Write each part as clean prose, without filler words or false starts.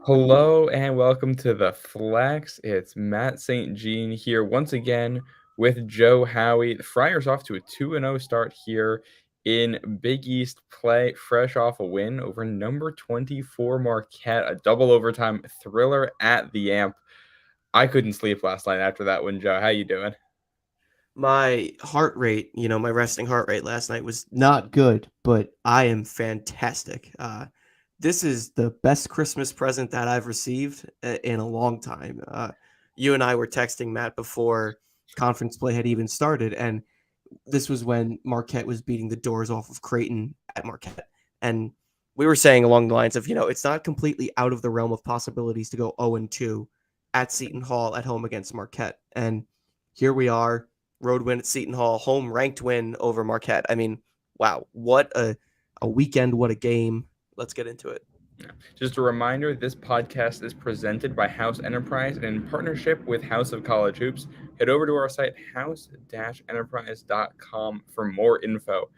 Hello and welcome to the Flex. It's Matt St. Jean here once again with Joe Howie. The Friars off to a 2-0 start here in Big East play, fresh off a win over number 24 Marquette, a double overtime thriller at the Amp. I couldn't sleep last night after that win, Joe. How you doing? My heart rate, my resting heart rate last night was not good, but I am fantastic. This is the best Christmas present that I've received in a long time. You and I were texting, Matt, before conference play had even started, and this was when Marquette was beating the doors off of Creighton at Marquette. And we were saying along the lines of, it's not completely out of the realm of possibilities to go 0-2 at Seton Hall at home against Marquette. And here we are, road win at Seton Hall, home ranked win over Marquette. I mean, wow, what a weekend, what a game. Let's get into it. Yeah. Just a reminder, this podcast is presented by House Enterprise and in partnership with House of College Hoops. Head over to our site, house-enterprise.com for more info.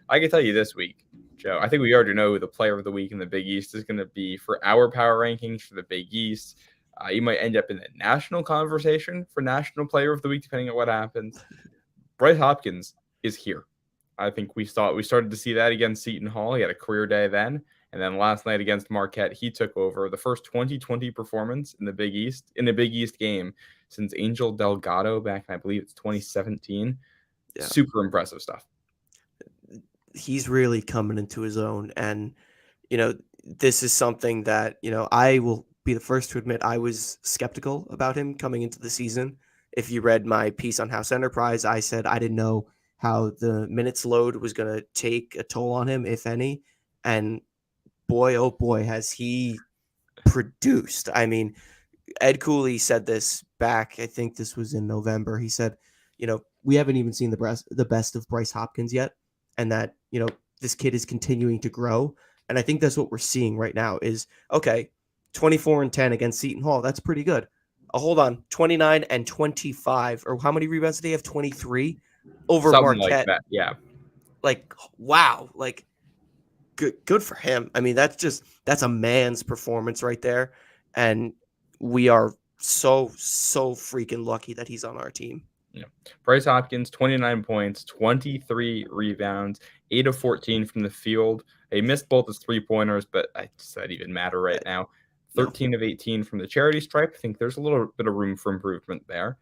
I can tell you this week, Joe, I think we already know who the player of the week in the Big East is going to be for our power rankings for the Big East. You might end up in the national conversation for National Player of the Week, depending on what happens. Bryce Hopkins is here. I think we started to see that against Seton Hall. He had a career day then. And then last night against Marquette, he took over the first 2020 performance in the Big East game since Angel Delgado back in, I believe it's 2017. Yeah. Super impressive stuff. He's really coming into his own. And, this is something that, I will be the first to admit I was skeptical about him coming into the season. If you read my piece on House Enterprise, I said I didn't know how the minutes load was going to take a toll on him, if any. And boy, oh boy, has he produced. I mean, Ed Cooley said this back, I think this was in November. He said, we haven't even seen the best of Bryce Hopkins yet. And that, this kid is continuing to grow. And I think that's what we're seeing right now is, okay, 24-10 against Seton Hall. That's pretty good. Hold on, 29 and 25, or how many rebounds did they have? 23 over Something like Marquette. that. Yeah. Like, wow. Like, good for him. I mean, that's a man's performance right there. And we are so freaking lucky that he's on our team. Yeah. Bryce Hopkins, 29 points, 23 rebounds, 8 of 14 from the field. He missed both his three-pointers, but does that even matter right now? No. 13 of 18 from the charity stripe. I think there's a little bit of room for improvement there.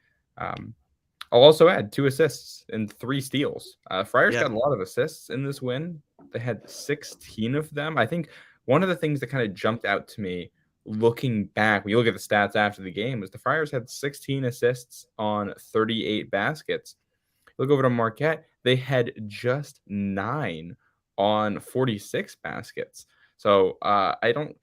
I'll also add 2 assists and 3 steals. Friars Yeah. got a lot of assists in this win. They had 16 of them. I think one of the things that kind of jumped out to me looking back, when you look at the stats after the game, was the Friars had 16 assists on 38 baskets. Look over to Marquette, they had just 9 on 46 baskets. So I don't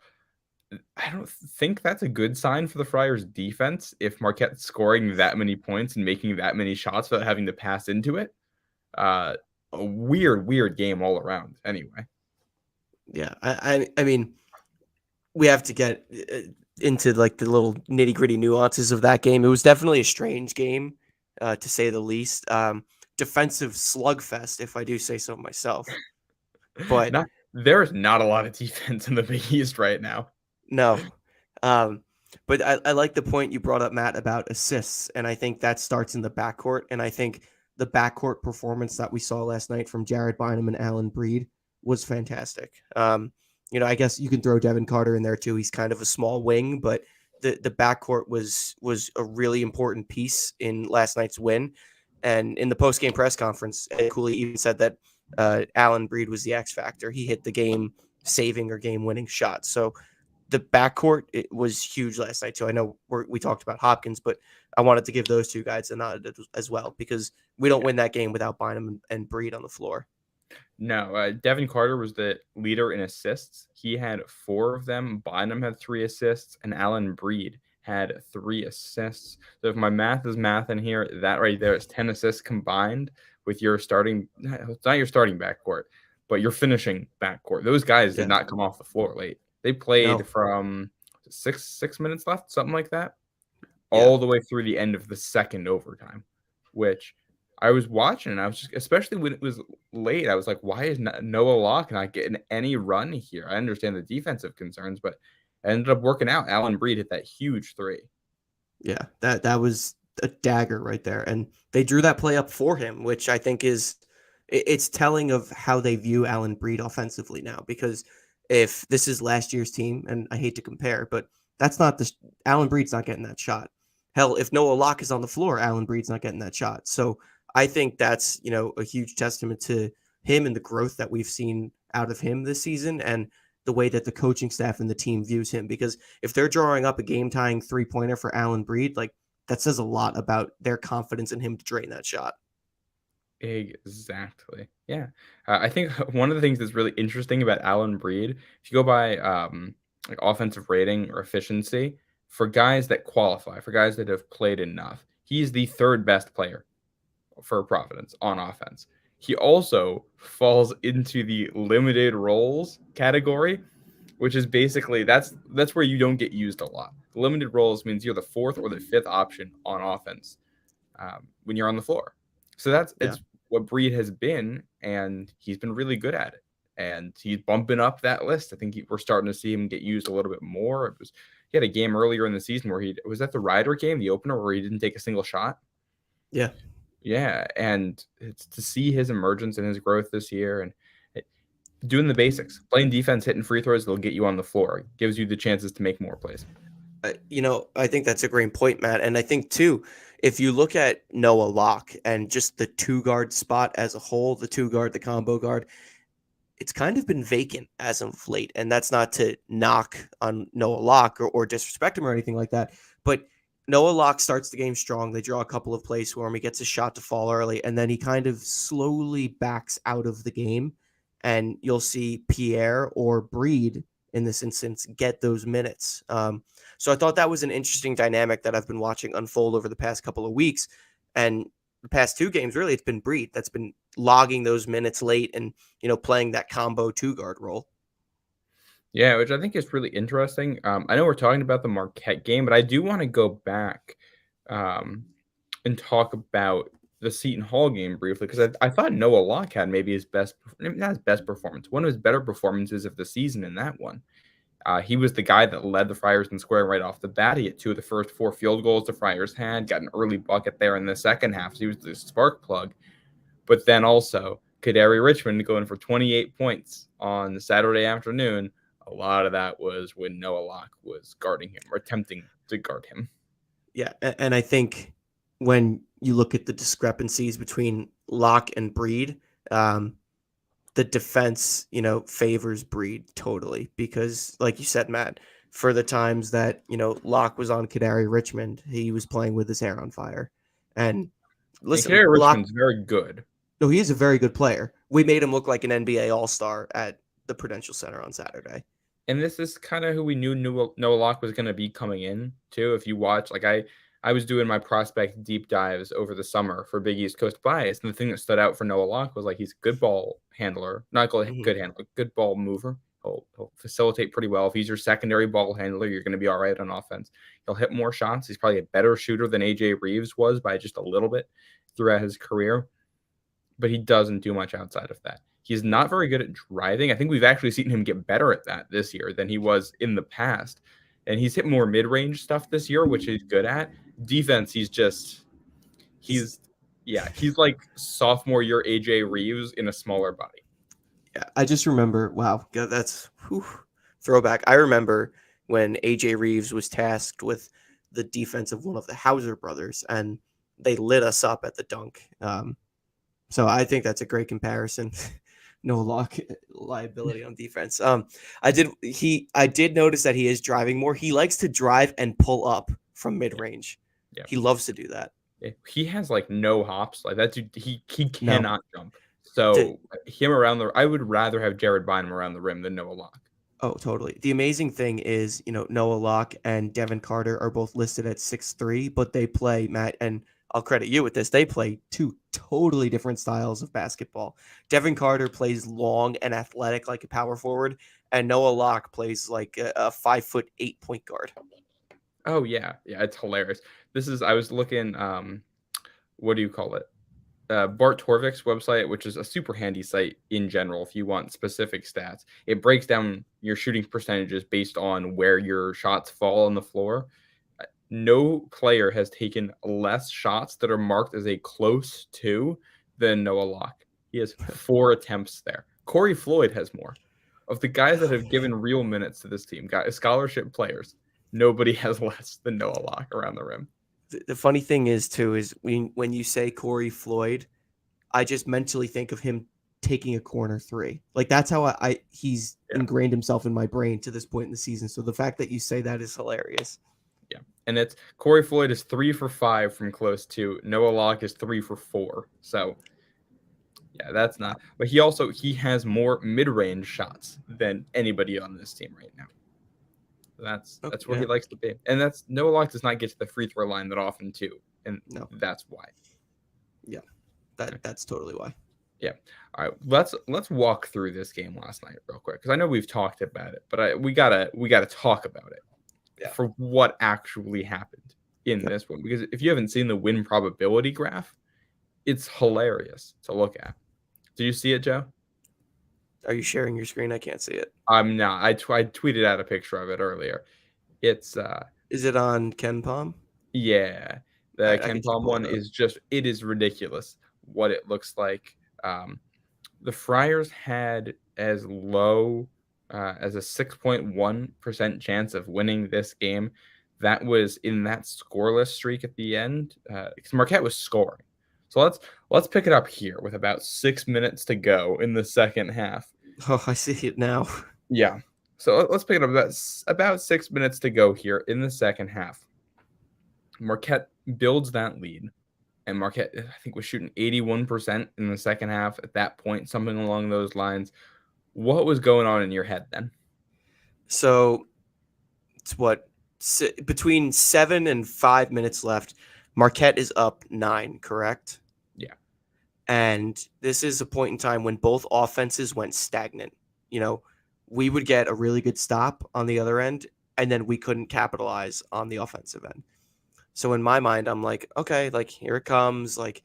think that's a good sign for the Friars defense if Marquette's scoring that many points and making that many shots without having to pass into it. A weird game all around anyway. Yeah. I mean, we have to get into like the little nitty gritty nuances of that game. It was definitely a strange game, to say the least. Defensive slugfest, if I do say so myself. But There's not a lot of defense in the Big East right now. no. But I like the point you brought up, Matt, about assists. And I think that starts in the backcourt. And I think the backcourt performance that we saw last night from Jared Bynum and Alan Breed was fantastic. I guess you can throw Devin Carter in there too. He's kind of a small wing, but the backcourt was a really important piece in last night's win. And in the post game press conference, Ed Cooley even said that Alan Breed was the X factor. He hit the game saving or game winning shot. So the backcourt, it was huge last night too. I know we talked about Hopkins, but I wanted to give those two guys a nod as well because we don't win that game without Bynum and Breed on the floor. No, Devin Carter was the leader in assists. He had 4 of them. Bynum had 3 assists, and Alan Breed had 3 assists. So if my math is math in here, that right there is 10 assists combined with your starting. It's not your starting backcourt, but your finishing backcourt. Those guys did not come off the floor late. They played from 6 minutes left, something like that, all the way through the end of the second overtime, which I was watching, and I was just, especially when it was late, I was like, why is Noah Locke not getting any run here? I understand the defensive concerns, but ended up working out. Allen Breed hit that huge three. Yeah, that was a dagger right there, and they drew that play up for him, which I think is it's telling of how they view Allen Breed offensively now. Because if this is last year's team, and I hate to compare, but that's not the Allen Breed's not getting that shot. Hell, if Noah Locke is on the floor, Allen Breed's not getting that shot. So I think that's a huge testament to him and the growth that we've seen out of him this season, and the way that the coaching staff and the team views him. Because if they're drawing up a game tying 3-pointer for Allen Breed, like that says a lot about their confidence in him to drain that shot. Exactly. Yeah. I think one of the things that's really interesting about Allen Breed, if you go by like offensive rating or efficiency, for guys that qualify, for guys that have played enough, he's the third best player for Providence on offense. He also falls into the limited roles category, which is basically that's where you don't get used a lot. Limited roles means you're the fourth or the fifth option on offense when you're on the floor. So that's Yeah. it's what Breed has been, and he's been really good at it. And he's bumping up that list. I think we're starting to see him get used a little bit more. He had a game earlier in the season where he was at the Ryder game, the opener, where he didn't take a single shot. Yeah. Yeah, and it's to see his emergence and his growth this year, and doing the basics, playing defense, hitting free throws, they'll get you on the floor. It gives you the chances to make more plays. I think that's a great point, Matt. And I think, too, if you look at Noah Locke and just the two guard spot as a whole, the two guard, the combo guard, it's kind of been vacant as of late. And that's not to knock on Noah Locke or disrespect him or anything like that. But Noah Locke starts the game strong. They draw a couple of plays for him. He gets a shot to fall early, and then he kind of slowly backs out of the game. And you'll see Pierre or Breed in this instance get those minutes. So I thought that was an interesting dynamic that I've been watching unfold over the past couple of weeks. And the past two games, really, it's been Breed that's been logging those minutes late and, playing that combo two guard role. Yeah, which I think is really interesting. I know we're talking about the Marquette game, but I do want to go back um, and talk about the Seton Hall game briefly because I thought Noah Locke had maybe his best, not his best performance, one of his better performances of the season in that one. He was the guy that led the Friars in scoring right off the bat. He hit two of the first four field goals the Friars had, got an early bucket there in the second half. So he was the spark plug. But then also, Kadari Richmond going for 28 points on Saturday afternoon. A lot of that was when Noah Locke was guarding him or attempting to guard him. Yeah. And I think when you look at the discrepancies between Locke and Breed, the defense, favors Breed totally because, like you said, Matt, for the times that, Locke was on Kadari Richmond, he was playing with his hair on fire. And And listen, Kadari Locke, Richmond's very good. no, he is a very good player. We made him look like an NBA All-Star at the Prudential Center on Saturday. And this is kind of who we knew Noah Locke was going to be coming in too. If you watch, like I was doing my prospect deep dives over the summer for Big East Coast Bias, and the thing that stood out for Noah Locke was like he's a good ball handler, not good handler, good ball mover. He'll facilitate pretty well. If he's your secondary ball handler, you're going to be all right on offense. He'll hit more shots. He's probably a better shooter than AJ Reeves was by just a little bit throughout his career, but he doesn't do much outside of that. He's not very good at driving. I think we've actually seen him get better at that this year than he was in the past. And he's hit more mid-range stuff this year, which he's good at. Defense, he's like sophomore year AJ Reeves in a smaller body. Yeah, I just remember, wow, that's throwback. I remember when AJ Reeves was tasked with the defense of one of the Hauser brothers, and they lit us up at the dunk. So I think that's a great comparison. No Locke liability on defense. I did notice that he is driving more. He likes to drive and pull up from mid range. Yeah. He loves to do that. He has like no hops. Like that dude, he cannot jump. To- So him around I would rather have Jared Bynum around the rim than Noah Locke. Oh, totally. The amazing thing is, Noah Locke and Devin Carter are both listed at 6'3", but they play, Matt, and I'll credit you with this. They play two totally different styles of basketball. Devin Carter plays long and athletic like a power forward, and Noah Locke plays like a 5'8" point guard. Oh yeah, it's hilarious. I was looking. What do you call it? Bart Torvik's website, which is a super handy site in general if you want specific stats. It breaks down your shooting percentages based on where your shots fall on the floor. No player has taken less shots that are marked as a close to than Noah Locke. He has 4 attempts there. Corey Floyd has more. Of the guys that have given real minutes to this team, guys, scholarship players, nobody has less than Noah Locke around the rim. The funny thing is too is when you say Corey Floyd, I just mentally think of him taking a corner three. Like that's how he's ingrained himself in my brain to this point in the season. So the fact that you say that is hilarious. Yeah. And it's Corey Floyd is 3 for 5 from close to. Noah Locke is 3 for 4. So yeah, that's not. But he has more mid-range shots than anybody on this team right now. That's where he likes to be. And that's Noah Locke does not get to the free throw line that often too. And that's why. Yeah. That's totally why. Yeah. All right. Let's walk through this game last night real quick because I know we've talked about it, but we gotta talk about it for what actually happened in this one. Because if you haven't seen the win probability graph, it's hilarious to look at. Do you see it, Joe? Are you sharing your screen? I can't see it. I'm not. I tweeted out a picture of it earlier. It's Is it on Ken Palm? Yeah. The Ken Palm one is it is ridiculous what it looks like. The Friars had as low as a 6.1% chance of winning this game. That was in that scoreless streak at the end because Marquette was scoring. So let's pick it up here with about 6 minutes to go in the second half. Oh, I see it now. Yeah. So let's pick it up about 6 minutes to go here in the second half. Marquette builds that lead. And Marquette, I think, was shooting 81% in the second half at that point, something along those lines. What was going on in your head then? So it's between 7 and 5 minutes left. Marquette is up 9, correct? Yeah. And this is a point in time when both offenses went stagnant. You know, we would get a really good stop on the other end, and then we couldn't capitalize on the offensive end. So in my mind, I'm like, okay, like here it comes. Like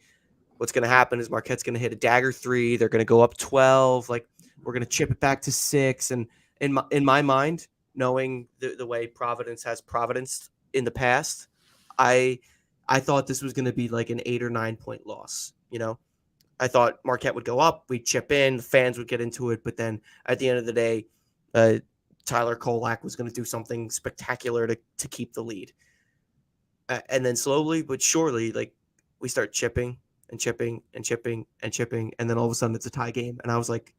what's going to happen is Marquette's going to hit a dagger 3. They're going to go up 12. Like we're going to chip it back to 6. And in my mind, knowing the way Providence has Providence in the past, I thought this was going to be like an 8 or 9 point loss. You know, I thought Marquette would go up, we'd chip in, the fans would get into it. But then at the end of the day, Tyler Kolak was going to do something spectacular to keep the lead. And then slowly but surely, like we start chipping and chipping and chipping and chipping, and then all of a sudden it's a tie game, and I was like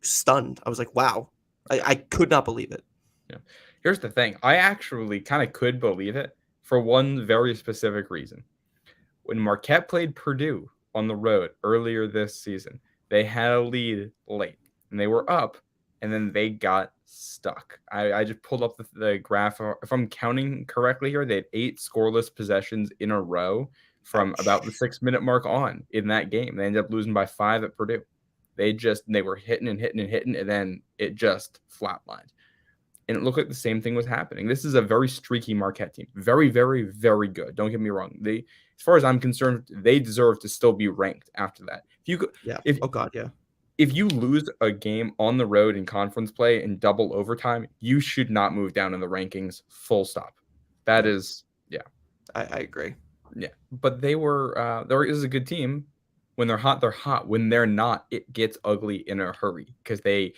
stunned. I was like, wow, I could not believe it. Yeah. Here's the thing: I actually kind of could believe it for one very specific reason. When Marquette played Purdue on the road earlier this season, they had a lead late, and they were up, and then they got stuck. I just pulled up the graph. If I'm counting correctly here, they had 8 scoreless possessions in a row from about the 6-minute mark on in that game. They ended up losing by 5 at Purdue. They were hitting and hitting and hitting, and then it just flatlined. And it looked like the same thing was happening. This is a very streaky Marquette team. Very, very, very good. Don't get me wrong. As far as I'm concerned, they deserve to still be ranked after that. If you lose a game on the road in conference play in double overtime, you should not move down in the rankings. Full stop. That is, yeah. I agree. Yeah, but there is a good team. When they're hot, they're hot. When they're not, it gets ugly in a hurry because the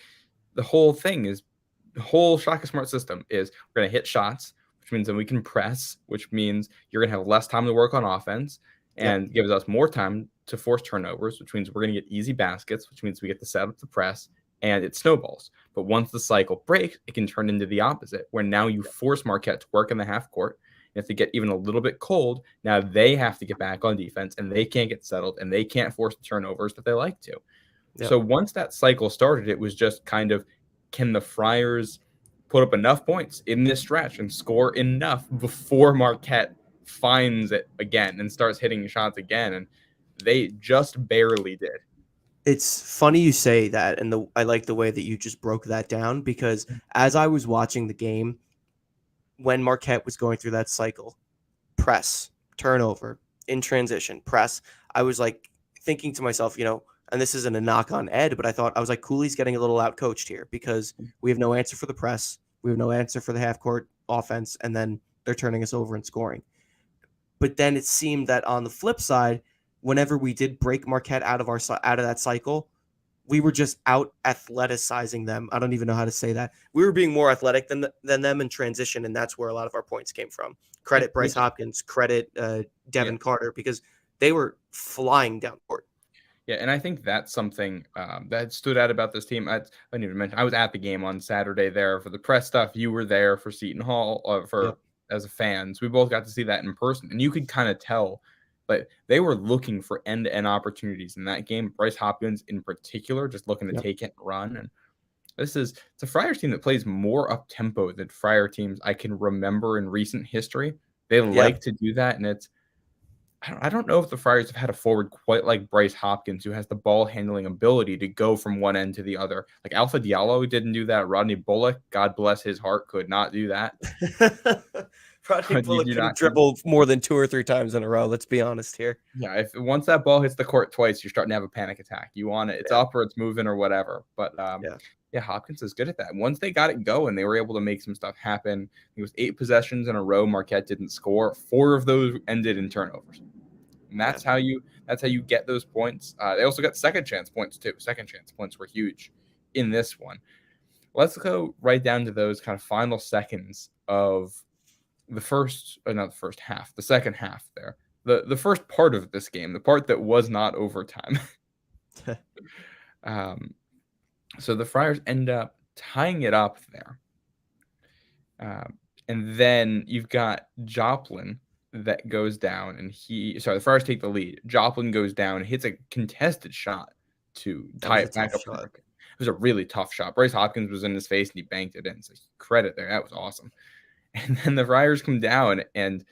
whole Shaka Smart system is we're going to hit shots, which means then we can press, which means you're going to have less time to work on offense and gives us more time to force turnovers, which means we're going to get easy baskets, which means we get to set up the press, and it snowballs. But once the cycle breaks, it can turn into the opposite, where now you force Marquette to work in the half court. And if they get even a little bit cold, now they have to get back on defense, and they can't get settled, and they can't force the turnovers that they like to. Yep. So once that cycle started, it was just kind of, can the Friars put up enough points in this stretch and score enough before Marquette finds it again and starts hitting shots again? And they just barely did. It's funny you say that, and I like the way that you just broke that down, because as I was watching the game, when Marquette was going through that cycle, press, turnover, in transition, press, I was like thinking to myself, and this isn't a knock on Ed, but I was like, Cooley's getting a little out coached here because we have no answer for the press, we have no answer for the half court offense, and then they're turning us over and scoring. But then it seemed that on the flip side, whenever we did break Marquette out of that cycle, we were just out athleticizing them. I don't even know how to say that. We were being more athletic than them in transition, and that's where a lot of our points came from. Credit Bryce Hopkins, credit Devin Carter, because they were flying down court. Yeah, and I think that's something that stood out about this team. I didn't even mention I was at the game on Saturday there for the press stuff. You were there for Seton Hall as a fan. So we both got to see that in person, and you could kind of tell. But they were looking for end-to-end opportunities in that game. Bryce Hopkins, in particular, just looking to take it and run. And it's a Friars team that plays more up-tempo than Friar teams I can remember in recent history. They like to do that, and I don't know if the Friars have had a forward quite like Bryce Hopkins, who has the ball handling ability to go from one end to the other. Like Alpha Diallo didn't do that. Rodney Bullock, God bless his heart, could not do that. Rodney Bullock couldn't dribble more than 2 or 3 times in a row. Let's be honest here. Yeah, if once that ball hits the court twice, you're starting to have a panic attack. You want it, it's up or it's moving or whatever. But Hopkins is good at that. Once they got it going, they were able to make some stuff happen. It was 8 possessions in a row. Marquette didn't score. 4 of those ended in turnovers. And that's how you get those points. They also got second chance points too. Second chance points were huge in this one. Let's go right down to those kind of final seconds of the second half there. The first part of this game, the part that was not overtime. So the Friars end up tying it up there. And then you've got Joplin that goes down, and the Friars take the lead. Joplin goes down and hits a contested shot to tie it back up. It was a really tough shot. Bryce Hopkins was in his face and he banked it in. So credit there. That was awesome. And then the Friars come down, and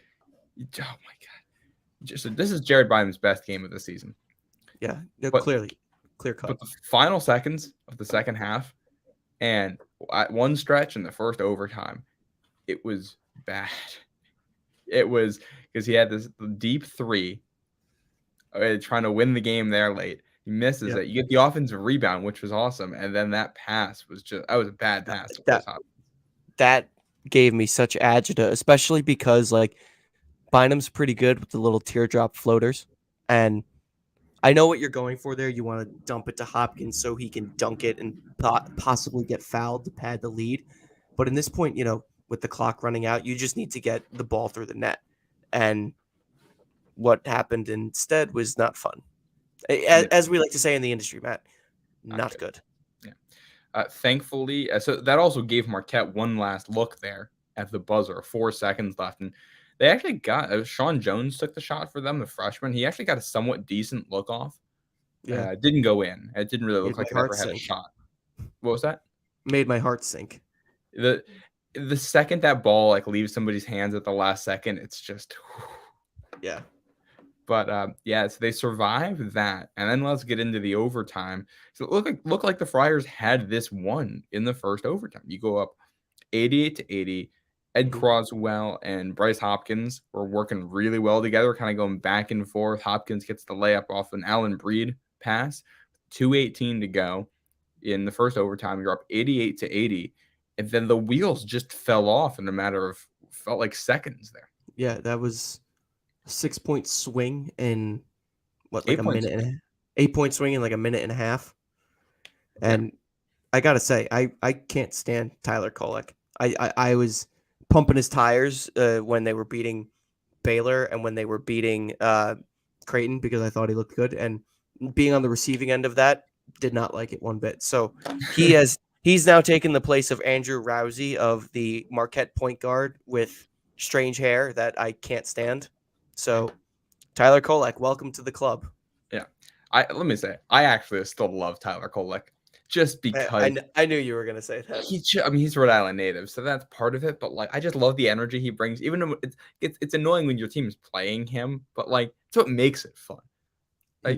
oh my God. This is Jared Bynum's best game of the season. Yeah, clear cut. But the final seconds of the second half, and at one stretch in the first overtime, it was bad. It was because he had this deep 3 trying to win the game there late. He misses it. You get the offensive rebound, which was awesome. And then that pass was a bad pass. That gave me such agita, especially because Bynum's pretty good with the little teardrop floaters. And I know what you're going for there. You want to dump it to Hopkins so he can dunk it and possibly get fouled to pad the lead. But in this point, with the clock running out, you just need to get the ball through the net. And what happened instead was not fun. As we like to say in the industry, Matt, not good. Yeah. Thankfully, so that also gave Marquette one last look there at the buzzer, 4 seconds left. And they actually got Sean Jones took the shot for them, the freshman. He actually got a somewhat decent look off. Yeah. It didn't go in. It didn't really look like it ever had a shot. What was that? Made my heart sink. The second that ball leaves somebody's hands at the last second, it's just yeah. But so they survived that, and then let's get into the overtime. So it looked like the Friars had this won in the first overtime. You go up 88-80. Ed Croswell and Bryce Hopkins were working really well together, kind of going back and forth. Hopkins gets the layup off an Allen Breed pass. 2:18 to go in the first overtime. You're up 88-80. And then the wheels just fell off in a matter of felt like seconds there. Yeah, that was a 6-point swing in a minute and 8-point swing in a minute and a half. And I gotta say, I can't stand Tyler Kolek. I was pumping his tires when they were beating Baylor and when they were beating Creighton because I thought he looked good. And being on the receiving end of that, did not like it one bit. So he's now taken the place of Andrew Rousey of the Marquette point guard with strange hair that I can't stand. So Tyler Kolek, welcome to the club. Yeah. Let me say, I actually still love Tyler Kolek just because I knew you were going to say that. He's Rhode Island native, so that's part of it. But I just love the energy he brings, even though it's annoying when your team is playing him, but it's what makes it fun.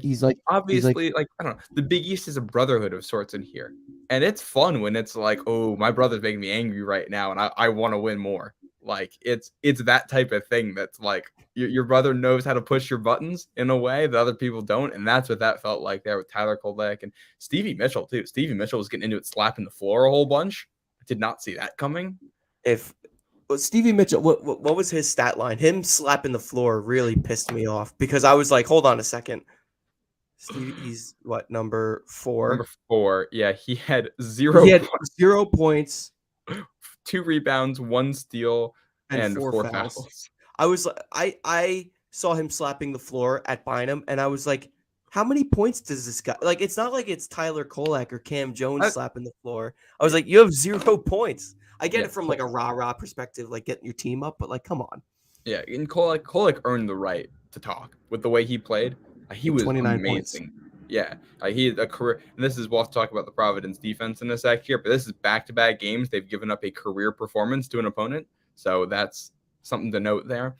He's obviously I don't know. The Big East is a brotherhood of sorts in here, and it's fun when it's oh, my brother's making me angry right now, and I want to win more. Like it's that type of thing that's like your brother knows how to push your buttons in a way that other people don't, and that's what that felt like there with Tyler Kolek and Stevie Mitchell too. Stevie Mitchell was getting into it, slapping the floor a whole bunch. I did not see that coming. If well, Stevie Mitchell, what was his stat line? Him slapping the floor really pissed me off because I was like, hold on a second. Stevie, he's what, number Number 4? 4, yeah, he had He 0 had points, 0 points 2 rebounds, 1 steal, and and 4 4 fouls. fouls. I was like, I saw him slapping the floor at Bynum, and I was like, how many points does this guy like? It's not like it's Tyler Kolek or Cam Jones I, slapping the floor. I was like, you have 0 points. I get yeah, it from like a rah-rah perspective, like getting your team up, but like, come on. yeah, and Kolek earned the right to talk with the way he played. He He had was 29 points. amazing. Yeah, he had a career, and this is we'll talk about the Providence defense in a sec here, but this is back-to-back games they've given up a career performance to an opponent, so that's something to note there.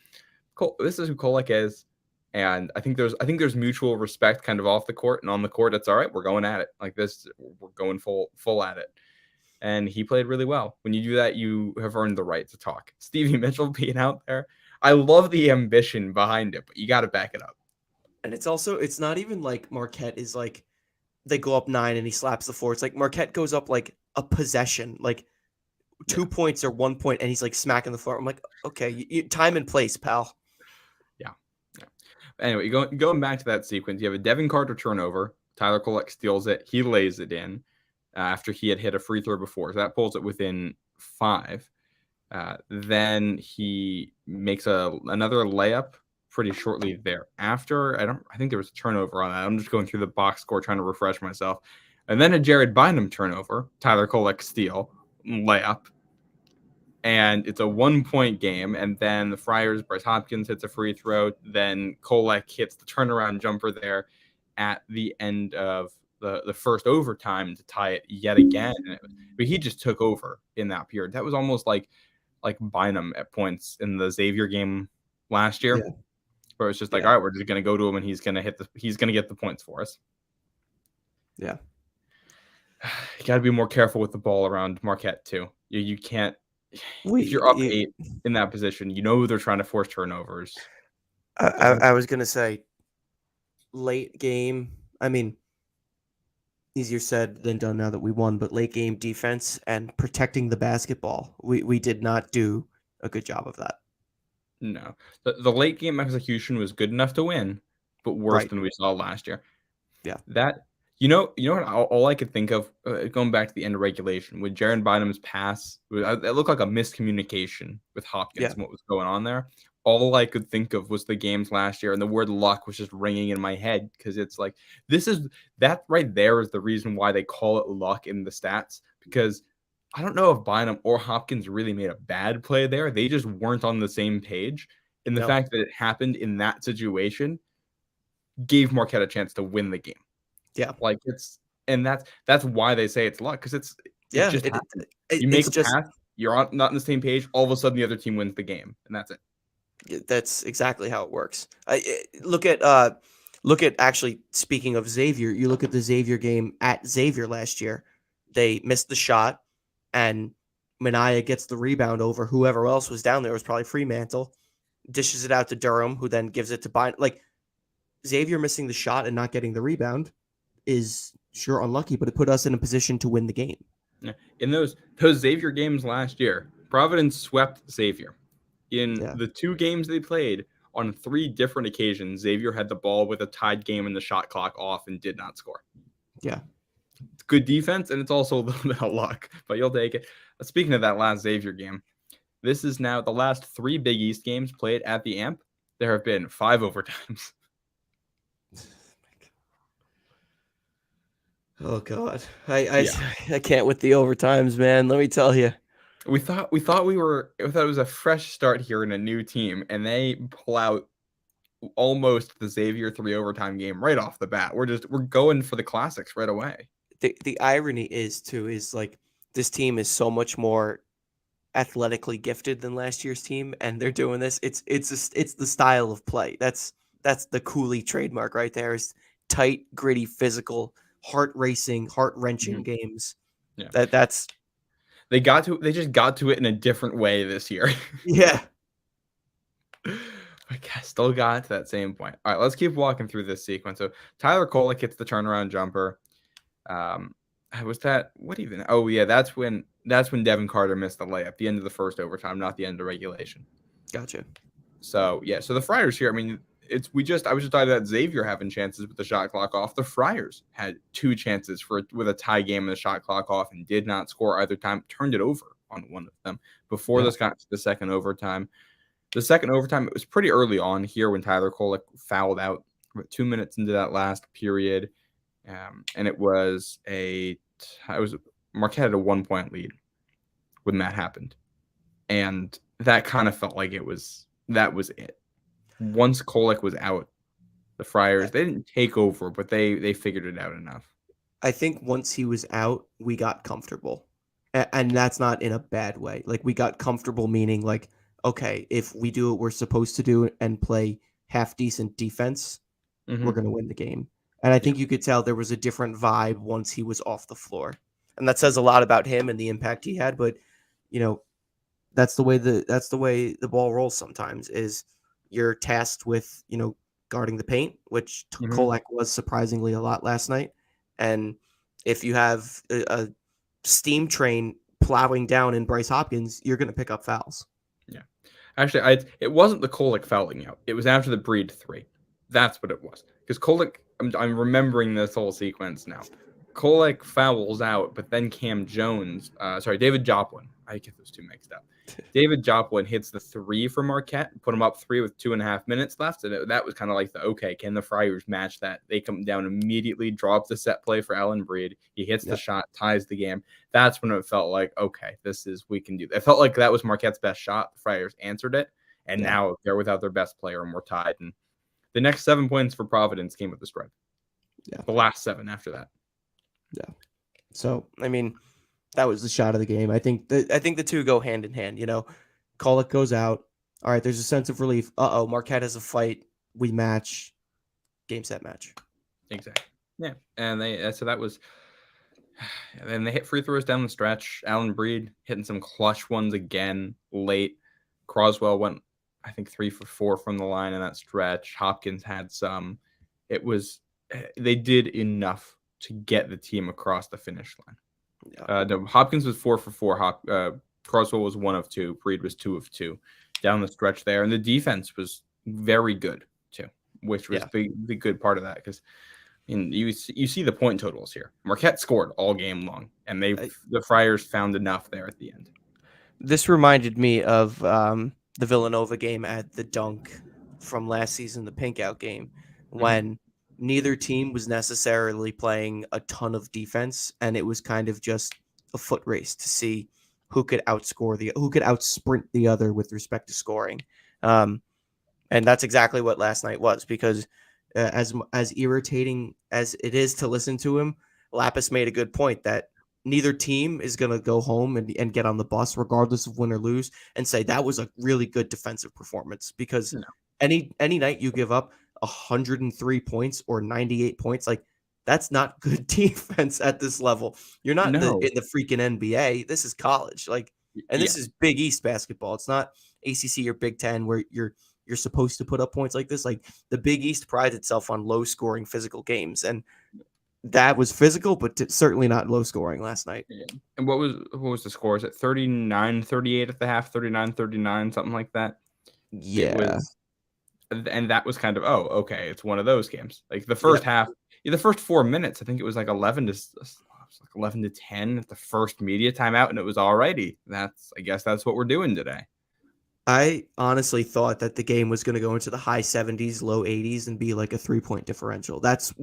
This is who Kolek is, and I think there's mutual respect kind of off the court, and on the court it's all right. We're going at it like this. We're going full at it. And he played really well. When you do that, you have earned the right to talk. Stevie Mitchell being out there, I love the ambition behind it, but you got to back it up. And it's not even like Marquette is like they go up 9 and he slaps the floor. It's like Marquette goes up like a possession, like 2 Yeah, points or 1 point, and he's like smacking the floor. I'm like, okay, time and place, pal. yeah, yeah. Anyway, going back to that sequence, you have a Devin Carter turnover. Tyler Kolek steals it. He lays it in after he had hit a free throw before. So that pulls it within 5. Then he makes another layup pretty shortly thereafter. I think there was a turnover on that. I'm just going through the box score trying to refresh myself. And then a Jared Bynum turnover, Tyler Kolek steal, layup. And it's a 1-point game. And then the Friars, Bryce Hopkins hits a free throw. Then Kolek hits the turnaround jumper there at the end of the first overtime to tie it yet again. But he just took over in that period. That was almost like Bynum at points in the Xavier game last year, Yeah, where it's just like, yeah, all right, we're just gonna go to him and he's gonna get the points for us. yeah. You got to be more careful with the ball around Marquette too. You can't if you're up We, 8 in that position, they're trying to force turnovers. I was gonna say late game. I mean, easier said than done now that we won, but late game defense and protecting the basketball, we did not do a good job of that. No, the late game execution was good enough to win, but worse Right. than we saw last year. Yeah. That you know what? All I could think of going back to the end of regulation with Jaron Bynum's pass, it looked like a miscommunication with Hopkins Yeah. and what was going on there. All I could think of was the games last year, and the word luck was just ringing in my head because it's like that right there is the reason why they call it luck in the stats, because I don't know if Bynum or Hopkins really made a bad play there. They just weren't on the same page. And the No. fact that it happened in that situation gave Marquette a chance to win the game. Yeah. Like and that's why they say it's luck, because it Yeah. just happens. You make It's a just pass, you're not on the same page. All of a sudden, the other team wins the game, and that's it. that's exactly how it works. Look at actually speaking of Xavier, you look at the Xavier game at Xavier last year. They missed the shot, and Minaya gets the rebound over whoever else was down there. It was probably Fremantle, dishes it out to Durham, who then gives it to Bynum. Like Xavier missing the shot and not getting the rebound is sure unlucky, but it put us in a position to win the game. Yeah. In those Xavier games last year, Providence swept Xavier. In Yeah, the 2 games they played, on 3 different occasions, Xavier had the ball with a tied game and the shot clock off and did not score. yeah, It's good defense, and it's also a little bit of luck, but you'll take it. Speaking of that last Xavier game, this is now the last 3 Big East games played at the AMP. There have been 5 overtimes. Oh God, I Yeah. I can't with the overtimes, man. Let me tell you. We thought it was a fresh start here in a new team, and they pull out almost the Xavier 3 overtime game right off the bat. We're going for the classics right away. The irony is like this team is so much more athletically gifted than last year's team, and they're doing this. It's the style of play. That's the Cooley trademark right there. Is tight, gritty, physical, heart racing, heart wrenching Mhm. games. Yeah. That's They just got to it in a different way this year. Yeah, I guess still got to that same point. All right, let's keep walking through this sequence. So Tyler Kolek hits the turnaround jumper. Um, was that what even? Oh yeah, that's when Devin Carter missed the layup, the end of the first overtime, not the end of regulation. gotcha. So yeah, so the Friars here. I mean, I was just talking about Xavier having chances with the shot clock off. The Friars had two chances with a tie game and the shot clock off and did not score either time. Turned it over on one of them before Yeah. this got to the second overtime. The second overtime, it was pretty early on here when Tyler Kolek fouled out, about 2 minutes into that last period, and it was Marquette had a 1 point lead when that happened, and that kind of felt like that was it. Once Kolek was out, the Friars they didn't take over, but they figured it out enough. I think once he was out, we got comfortable. And that's not in a bad way. Like we got comfortable meaning like, okay, if we do what we're supposed to do and play half decent defense, we're Mm-hmm. going to win the game. And I Yeah. think you could tell there was a different vibe once he was off the floor. And that says a lot about him and the impact he had, but you know, that's the way the ball rolls sometimes is you're tasked with, guarding the paint, which Mm-hmm. Kolek was surprisingly a lot last night. And if you have a steam train plowing down in Bryce Hopkins, you're going to pick up fouls. Yeah. Actually, it wasn't the Kolek fouling out. It was after the Breed 3. That's what it was. Because Kolek, I'm remembering this whole sequence now. Kolek fouls out, but then David Joplin. I get those two mixed up. David Joplin hits the 3 for Marquette, put him up 3 with 2.5 minutes left. And that was kind of like okay, can the Friars match that? They come down immediately, drop the set play for Allen Breed. He hits the Yep. shot, ties the game. That's when it felt like, okay, we can do that. It felt like that was Marquette's best shot. The Friars answered it. And Yeah. now they're without their best player and we're tied. And the next 7 points for Providence came with the spread. Yeah. The last 7 after that. Yeah. So, I mean, that was the shot of the game. I think the two go hand in hand. Kolek goes out. All right, there's a sense of relief. Marquette has a fight. We match. Game, set, match. Exactly. Yeah. And so that was. And then they hit free throws down the stretch. Allen Breed hitting some clutch ones again late. Croswell went, I think, 3 for 4 from the line in that stretch. Hopkins had some. They did enough to get the team across the finish line. Yeah. No, Hopkins was 4 for 4. Croswell was 1 of 2. Breed was 2 of 2 down the stretch there. And the defense was very good too, which was the good part of that because you see the point totals here. Marquette scored all game long, and the Friars found enough there at the end. This reminded me of the Villanova game at the Dunk from last season, the pink out game, when neither team was necessarily playing a ton of defense, and it was kind of just a foot race to see who could outsprint the other with respect to scoring. And that's exactly what last night was, because as irritating as it is to listen to him, Lapis made a good point that neither team is going to go home and get on the bus, regardless of win or lose, and say that was a really good defensive performance. Because any night you give up 103 points or 98 points, like that's not good defense at this level. You're not in the freaking NBA. This is college, and this is Big East basketball. It's not ACC or Big Ten where you're supposed to put up points like this. Like the Big East prides itself on low scoring physical games, and that was physical, but certainly not low scoring last night. Yeah. And what was the score? Is it 39-38 at the half, 39-39, something like that? Yeah. It was, and that was kind of, okay, it's one of those games. Like the first half, the first 4 minutes, I think it was like 11-10 at the first media timeout, and it was alrighty. I guess that's what we're doing today. I honestly thought that the game was going to go into the high 70s, low 80s, and be like a 3-point differential. That's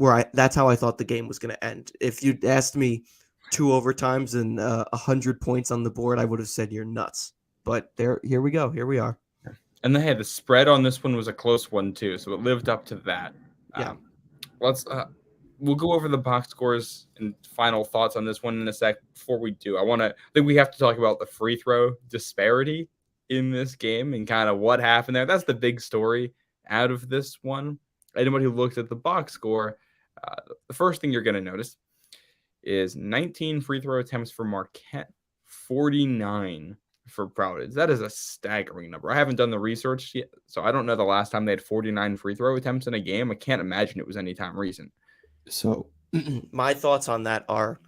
how I thought the game was going to end. If you'd asked me 2 overtimes and 100 points on the board, I would have said you're nuts. But here we go. Here we are. And the spread on this one was a close one too, so it lived up to that. Yeah. We'll go over the box scores and final thoughts on this one in a sec. Before we do, I think we have to talk about the free throw disparity in this game and kind of what happened there. That's the big story out of this one. Anybody who looks at the box score, the first thing you're going to notice is 19 free throw attempts for Marquette, 49 for Providence. That is a staggering number. I haven't done the research yet, so I don't know the last time they had 49 free throw attempts in a game. I can't imagine it was any time recent. So my thoughts on that are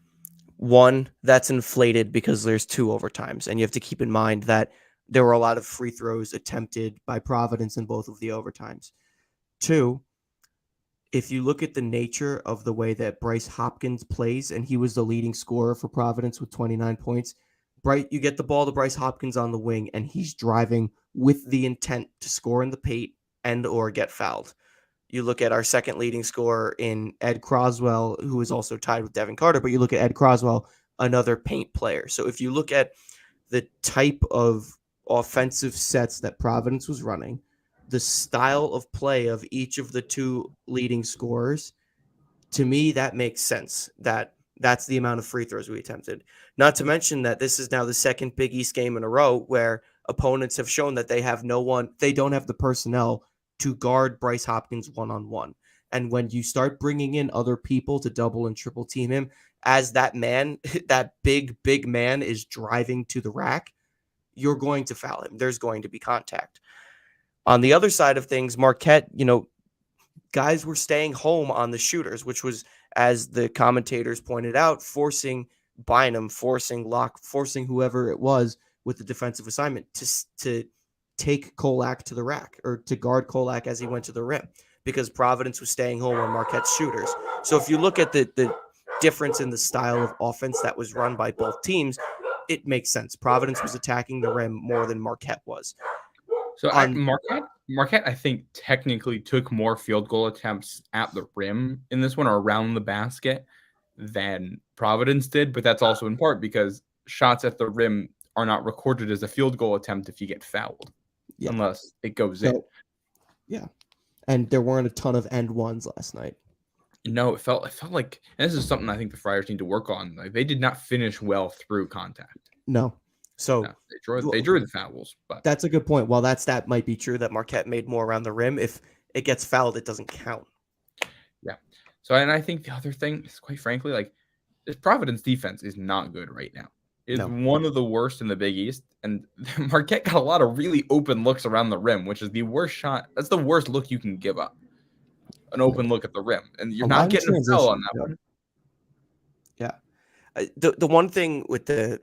one, that's inflated because there's two overtimes. And you have to keep in mind that there were a lot of free throws attempted by Providence in both of the overtimes. Two, if you look at the nature of the way that Bryce Hopkins plays, and he was the leading scorer for Providence with 29 points, you get the ball to Bryce Hopkins on the wing, and he's driving with the intent to score in the paint and or get fouled. You look at our second leading scorer in Ed Croswell, who is also tied with Devin Carter, but you look at Ed Croswell, another paint player. So if you look at the type of offensive sets that Providence was running, the style of play of each of the two leading scorers, to me, that makes sense. That's the amount of free throws we attempted. Not to mention that this is now the second Big East game in a row where opponents have shown that they don't have the personnel to guard Bryce Hopkins one-on-one. And when you start bringing in other people to double and triple team him, as that man, that big man is driving to the rack, you're going to foul him. There's going to be contact. On the other side of things, Marquette, guys were staying home on the shooters, which was, as the commentators pointed out, forcing Bynum, forcing Locke, forcing whoever it was with the defensive assignment to take Kolak to the rack or to guard Kolak as he went to the rim, because Providence was staying home on Marquette's shooters. So if you look at the difference in the style of offense that was run by both teams, it makes sense. Providence was attacking the rim more than Marquette was. So Marquette, I think, technically took more field goal attempts at the rim in this one or around the basket than Providence did, but that's also in part because shots at the rim are not recorded as a field goal attempt if you get fouled, unless it goes in. Yeah, and there weren't a ton of end ones last night. No, it felt like, and this is something I think the Friars need to work on. Like, they did not finish well through contact. No. So they drew the fouls, but that's a good point. Well, that might be true that Marquette made more around the rim. If it gets fouled, it doesn't count. Yeah. So, and I think the other thing is, quite frankly, like, this Providence defense is not good right now. It's one of the worst in the Big East, and Marquette got a lot of really open looks around the rim, which is the worst shot. That's the worst look you can give up. An open look at the rim, and you're not getting a foul on that one. Yeah. The one thing with the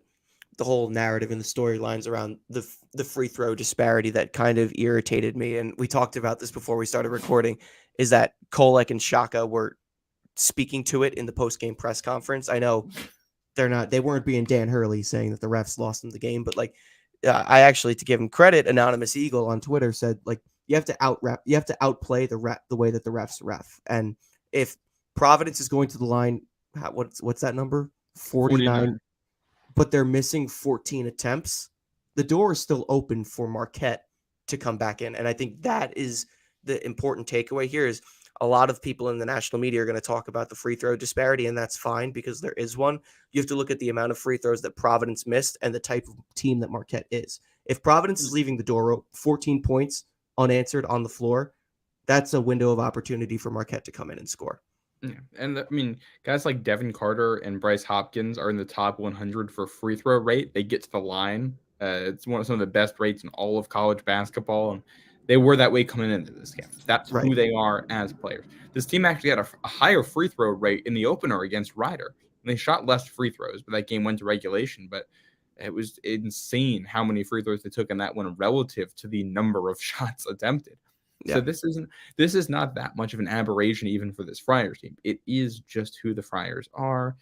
whole narrative and the storylines around the free throw disparity that kind of irritated me, and we talked about this before we started recording, is that Kolek and Shaka were speaking to it in the post-game press conference. I know they weren't being Dan Hurley saying that the refs lost them the game, but like I actually, to give him credit, Anonymous Eagle on Twitter said, like, you have to outplay the way that the refs ref. And if Providence is going to the line, what's that number? 49. But they're missing 14 attempts, the door is still open for Marquette to come back in. And I think that is the important takeaway here is a lot of people in the national media are going to talk about the free throw disparity, and that's fine because there is one. You have to look at the amount of free throws that Providence missed and the type of team that Marquette is. If Providence is leaving the door open, 14 points unanswered on the floor, that's a window of opportunity for Marquette to come in and score. Yeah. And I mean, guys like Devin Carter and Bryce Hopkins are in the top 100 for free throw rate. They get to the line. It's some of the best rates in all of college basketball, and they were that way coming into this game. That's who they are as players. This team actually had a higher free throw rate in the opener against Rider. And they shot less free throws, but that game went to regulation. But it was insane how many free throws they took in that one relative to the number of shots attempted. Yeah. So this is not that much of an aberration even for this Friars team. It is just who the Friars are.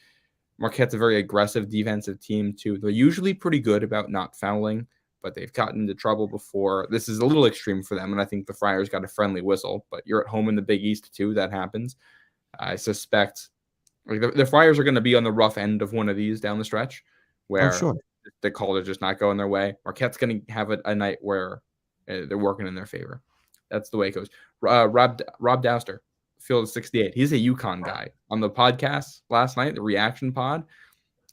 Marquette's a very aggressive defensive team too. They're usually pretty good about not fouling, but they've gotten into trouble before. This is a little extreme for them, and I think the Friars got a friendly whistle, but you're at home in the Big East too. That happens. I suspect the Friars are going to be on the rough end of one of these down the stretch where the call is just not going their way. Marquette's going to have a night where they're working in their favor. That's the way it goes. Rob Dowster, Field 68. He's a UConn guy. On the podcast last night, the reaction pod,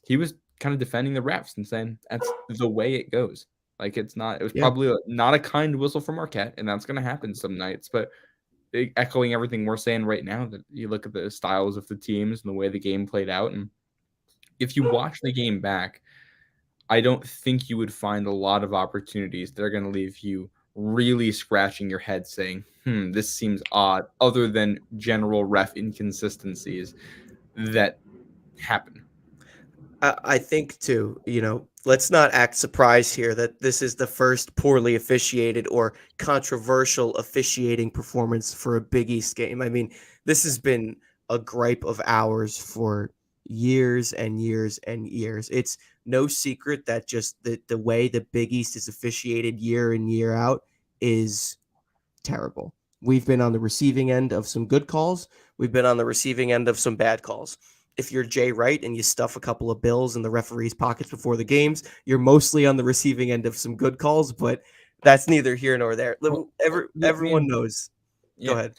he was kind of defending the refs and saying that's the way it goes. Like it was probably not a kind whistle for Marquette, and that's going to happen some nights. But echoing everything we're saying right now, that you look at the styles of the teams and the way the game played out, and if you watch the game back, I don't think you would find a lot of opportunities that are going to leave you really scratching your head saying, this seems odd, other than general ref inconsistencies that happen. I think too, let's not act surprised here that this is the first poorly officiated or controversial officiating performance for a Big East game. I mean, this has been a gripe of ours for years and years and years. It's no secret that just the way the Big East is officiated year in, year out is terrible. We've been on the receiving end of some good calls. We've been on the receiving end of some bad calls. If you're Jay Wright and you stuff a couple of bills in the referee's pockets before the games, you're mostly on the receiving end of some good calls, but that's neither here nor there. Yeah, I Everyone mean, knows. Go yeah. ahead.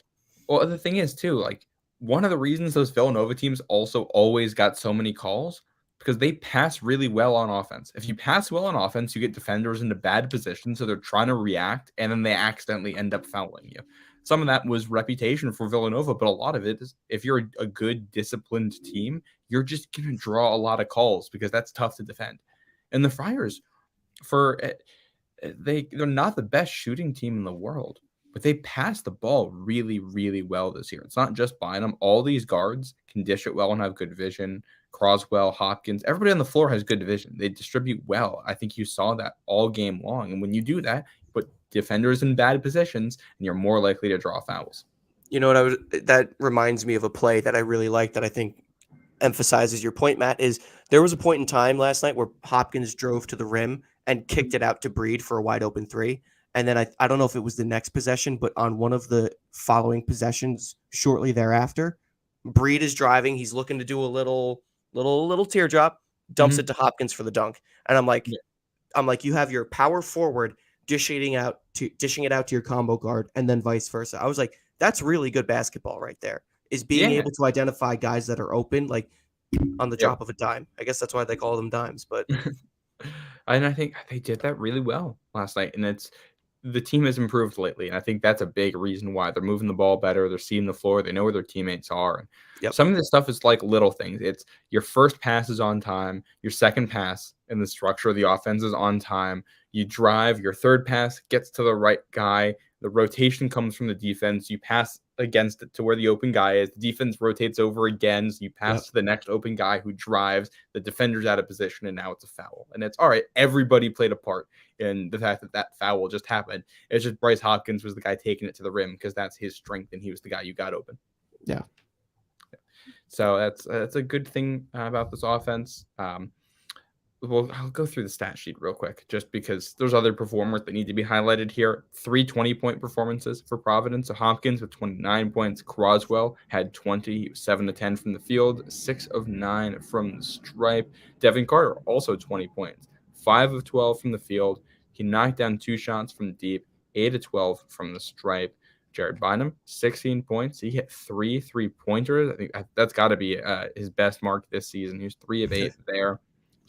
Well, the thing is too, like one of the reasons those Villanova teams also always got so many calls because they pass really well on offense. If you pass well on offense, you get defenders into bad positions, so they're trying to react, and then they accidentally end up fouling you. Some of that was reputation for Villanova, but a lot of it is if you're a good, disciplined team, you're just going to draw a lot of calls because that's tough to defend. And the Friars, for they're not the best shooting team in the world, but they pass the ball really, really well this year. It's not just Bynum. All these guards can dish it well and have good vision. Croswell, Hopkins, everybody on the floor has good vision. They distribute well. I think you saw that all game long. And when you do that, put defenders in bad positions, and you're more likely to draw fouls. You know what that reminds me of a play that I really like that I think emphasizes your point, Matt, is there was a point in time last night where Hopkins drove to the rim and kicked it out to Breed for a wide open three. And then I don't know if it was the next possession, but on one of the following possessions shortly thereafter, Breed is driving. He's looking to do a little teardrop, dumps it Mm-hmm. to Hopkins for the dunk. And Yeah. I'm like, you have your power forward dishing it out to your combo guard, and then vice versa. I was like, that's really good basketball right there. Is being Yeah. able to identify guys that are open, like on the Yep. drop of a dime. I guess that's why they call them dimes. But And I think they did that really well last night. And it's the team has improved lately. And I think that's a big reason why they're moving the ball better. They're seeing the floor. They know where their teammates are. And yep, some of this stuff is like little things. It's your first pass is on time, your second pass and the structure of the offense is on time. You drive, your third pass gets to the right guy. The rotation comes from the defense. You pass against it to where the open guy is. The defense rotates over again. So you yep. pass to the next open guy who drives. The defender's out of position, and now it's a foul. And it's all right. Everybody played a part in the fact that that foul just happened. It's just Bryce Hopkins was the guy taking it to the rim because that's his strength, and he was the guy you got open. Yeah. So that's a good thing about this offense. Well, I'll go through the stat sheet real quick, just because there's other performers that need to be highlighted here. 3 20-point performances for Providence. So Hopkins with 29 points. Croswell had 20. He was 7 of 10 from the field, 6 of 9 from the stripe. Devin Carter also 20 points, 5 of 12 from the field. He knocked down 2 shots from deep, 8 of 12 from the stripe. Jared Bynum, 16 points. He hit 3 3-pointers. I think that's got to be his best mark this season. He was 3 of 8 there.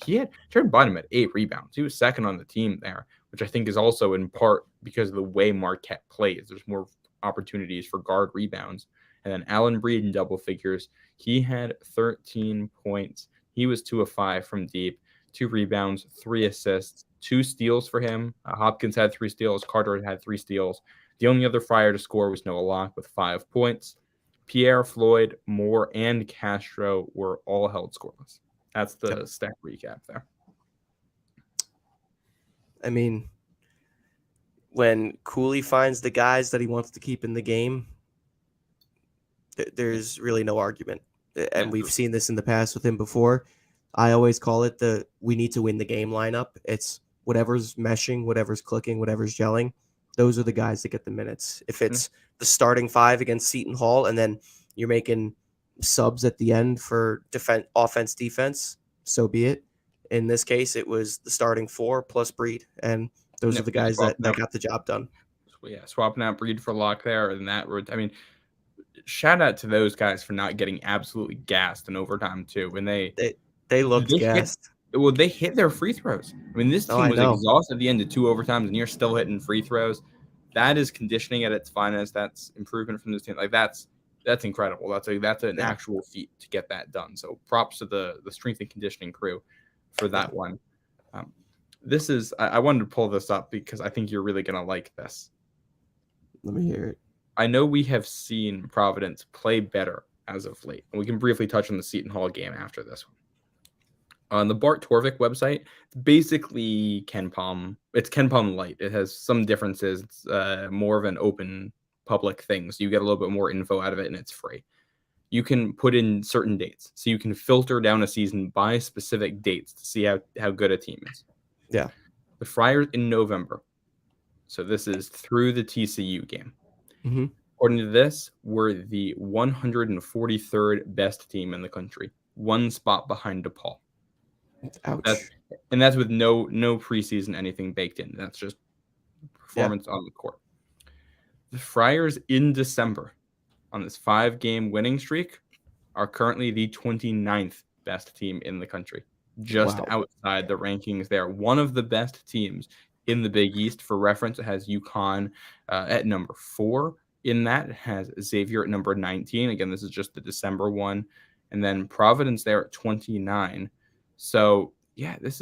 He had Jared Bynum at 8 rebounds. He was second on the team there, which I think is also in part because of the way Marquette plays. There's more opportunities for guard rebounds. And then Allen Breed in double figures. He had 13 points. He was 2 of 5 from deep, 2 rebounds, 3 assists, 2 steals for him. Hopkins had 3 steals. Carter had 3 steals. The only other Friar to score was Noah Locke with 5 points. Pierre, Floyd, Moore, and Castro were all held scoreless. That's Yep. the stat recap there. I mean, when Cooley finds the guys that he wants to keep in the game, there's really no argument. And Yeah. we've seen this in the past with him before. I always call it the we need to win the game lineup. It's whatever's meshing, whatever's clicking, whatever's gelling. Those are the guys that get the minutes. If it's the starting 5 against Seton Hall and then you're making subs at the end for offense, defense, so be it. In this case, it was the starting 4 plus Breed, and those are the guys that got the job done. Yeah, swapping out Breed for Locke there, and that. I mean, shout out to those guys for not getting absolutely gassed in overtime too. When they looked gassed. They hit their free throws. I mean, this team was exhausted at the end of 2 overtimes, and you're still hitting free throws. That is conditioning at its finest. That's improvement from this team. Like that's incredible. That's an actual feat to get that done. So props to the strength and conditioning crew for that one. Um, this is I wanted to pull this up because I think you're really gonna like this. Let me hear it. I know we have seen Providence play better as of late, and we can briefly touch on the Seton Hall game after this one. On the Bart Torvik website, basically KenPom. It's KenPom Lite. It has some differences. It's more of an open public thing, so you get a little bit more info out of it, and it's free. You can put in certain dates, so you can filter down a season by specific dates to see how good a team is. Yeah. The Friars in November, so this is through the TCU game. Mm-hmm. According to this, we're the 143rd best team in the country, one spot behind DePaul. Ouch. That's with no preseason anything baked in. That's just performance on the court. The Friars in December on this 5-game winning streak are currently the 29th best team in the country, just outside the rankings there. One of the best teams in the Big East. For reference, it has UConn at number 4. In that, it has Xavier at number 19. Again, this is just the December one. And then Providence there at 29. So, yeah, this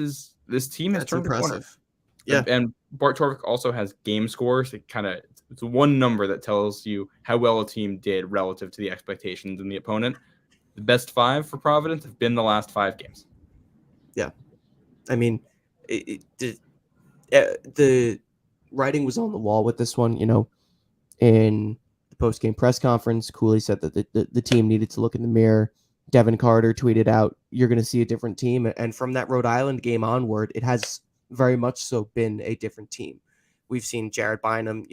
team has turned impressive. the corner. Yeah. And Bart Torvik also has game scores. It's one number that tells you how well a team did relative to the expectations in the opponent. The best 5 for Providence have been the last 5 games. Yeah. I mean, the writing was on the wall with this one. In the post-game press conference, Cooley said that the team needed to look in the mirror. Devin Carter tweeted out, "You're going to see a different team." And from that Rhode Island game onward, it has very much so been a different team. We've seen Jared Bynum,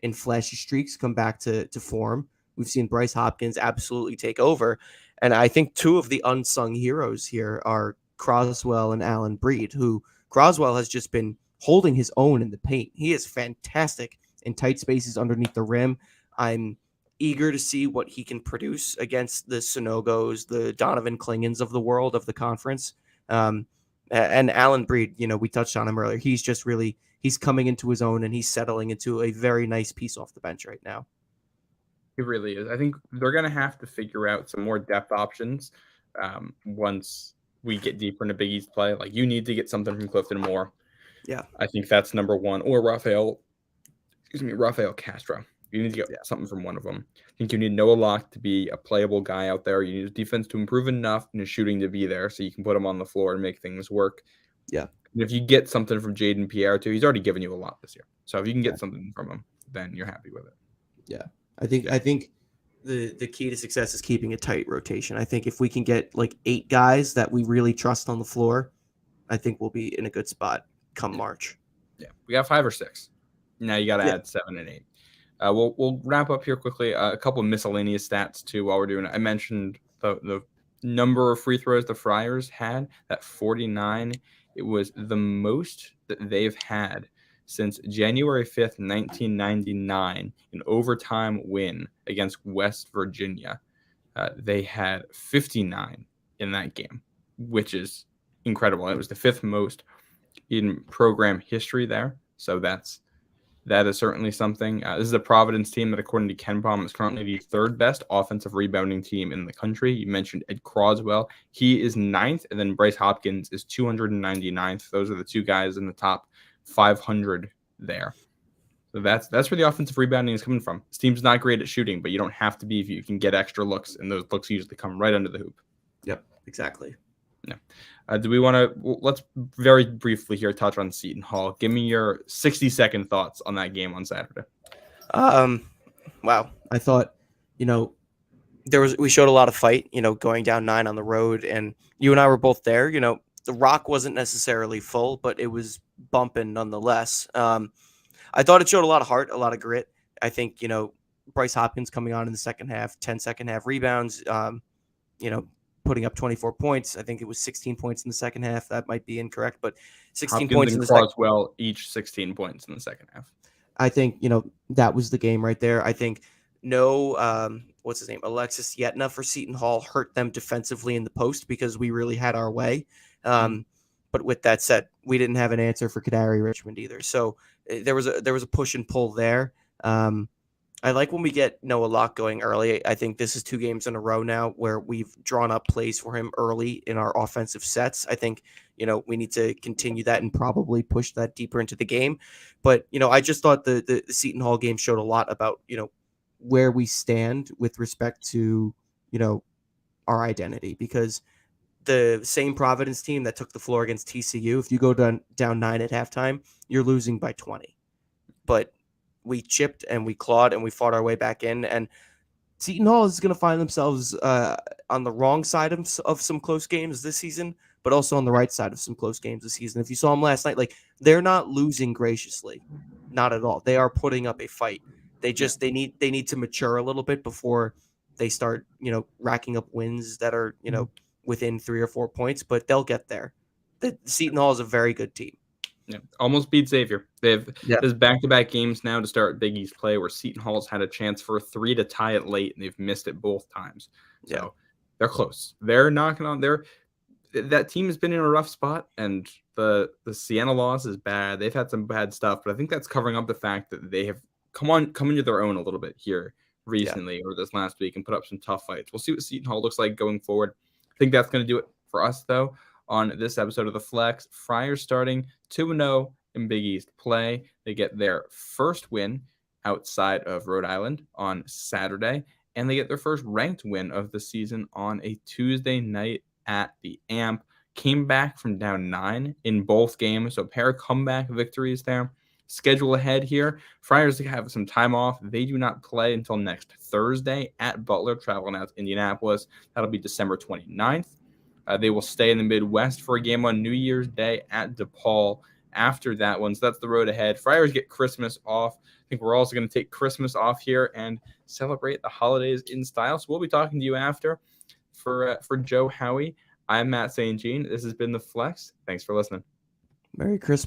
in flashy streaks come back to form. We've seen Bryce Hopkins absolutely take over. And I think 2 of the unsung heroes here are Croswell and Allen Breed, who Croswell has just been holding his own in the paint. He is fantastic in tight spaces underneath the rim. I'm eager to see what he can produce against the Sonogos, the Donovan Klingons of the world, of the conference. And Allen Breed, we touched on him earlier. He's just he's coming into his own, and he's settling into a very nice piece off the bench right now. He really is. I think they're going to have to figure out some more depth options once we get deeper into Big East play. Like, you need to get something from Clifton Moore. Yeah. I think that's number 1. Or Rafael Castro. You need to get something from one of them. I think you need Noah Locke to be a playable guy out there. You need his defense to improve enough and his shooting to be there so you can put him on the floor and make things work. Yeah. And if you get something from Jaden Pierre too, he's already given you a lot this year. So if you can get something from him, then you're happy with it. Yeah. I think the key to success is keeping a tight rotation. I think if we can get like 8 guys that we really trust on the floor, I think we'll be in a good spot come March. Yeah. We got 5 or 6. Now you got to add 7 and 8. We'll wrap up here quickly. A couple of miscellaneous stats too while we're doing it. I mentioned the number of free throws the Friars had, that 49. It was the most that they've had since January 5th, 1999, an overtime win against West Virginia. They had 59 in that game, which is incredible. It was the 5th most in program history there. So that is certainly something. This is a Providence team that, according to KenPom, is currently the 3rd best offensive rebounding team in the country. You mentioned Ed Croswell. He is 9th, and then Bryce Hopkins is 299th. Those are the 2 guys in the top 500 there. So that's where the offensive rebounding is coming from. This team's not great at shooting, but you don't have to be if you can get extra looks, and those looks usually come right under the hoop. Yep, exactly. Yeah. Do we want to let's very briefly here touch on Seton Hall. Give me your 60-second thoughts on that game on Saturday. Wow. I thought, we showed a lot of fight, going down 9 on the road, and you and I were both there. The rock wasn't necessarily full, but it was bumping nonetheless. I thought it showed a lot of heart, a lot of grit. I think, Bryce Hopkins coming on in the second half, 10 second half rebounds, putting up 24 points. I think it was 16 points in the second half. That might be incorrect, but 16 Hopkins points in the second half. Croswell each 16 points in the second half. I think, that was the game right there. I think what's his name? Alexis Yetna for Seton Hall hurt them defensively in the post because we really had our way. But with that said, we didn't have an answer for Kadari Richmond either. So there was a push and pull there. I like when we get Noah Locke going early. I think this is 2 games in a row now where we've drawn up plays for him early in our offensive sets. I think, we need to continue that and probably push that deeper into the game. But I just thought the Seton Hall game showed a lot about where we stand with respect to our identity, because the same Providence team that took the floor against TCU, if you go down 9 at halftime, you're losing by 20. But we chipped and we clawed and we fought our way back in. And Seton Hall is going to find themselves on the wrong side of some close games this season, but also on the right side of some close games this season. If you saw them last night, like, they're not losing graciously, not at all. They are putting up a fight. They need to mature a little bit before they start racking up wins that are within 3 or 4 points, but they'll get there. The Seton Hall is a very good team. Yeah, almost beat Xavier. Yeah. There's back-to-back games now to start Big East play where Seton Hall's had a chance for a 3 to tie it late, and they've missed it both times. So they're close. They're knocking on their. That team has been in a rough spot, and the Siena loss is bad. They've had some bad stuff, but I think that's covering up the fact that they have come into their own a little bit here recently or this last week and put up some tough fights. We'll see what Seton Hall looks like going forward. I think that's going to do it for us, though, on this episode of The Flex. Friars starting 2-0 in Big East play. They get their first win outside of Rhode Island on Saturday, and they get their first ranked win of the season on a Tuesday night at the AMP. Came back from down 9 in both games, so a pair of comeback victories there. Schedule ahead here. Friars have some time off. They do not play until next Thursday at Butler, traveling out to Indianapolis. That'll be December 29th. They will stay in the Midwest for a game on New Year's Day at DePaul after that one. So that's the road ahead. Friars get Christmas off. I think we're also going to take Christmas off here and celebrate the holidays in style. So we'll be talking to you after. For Joe Howie, I'm Matt St. Jean. This has been The Flex. Thanks for listening. Merry Christmas.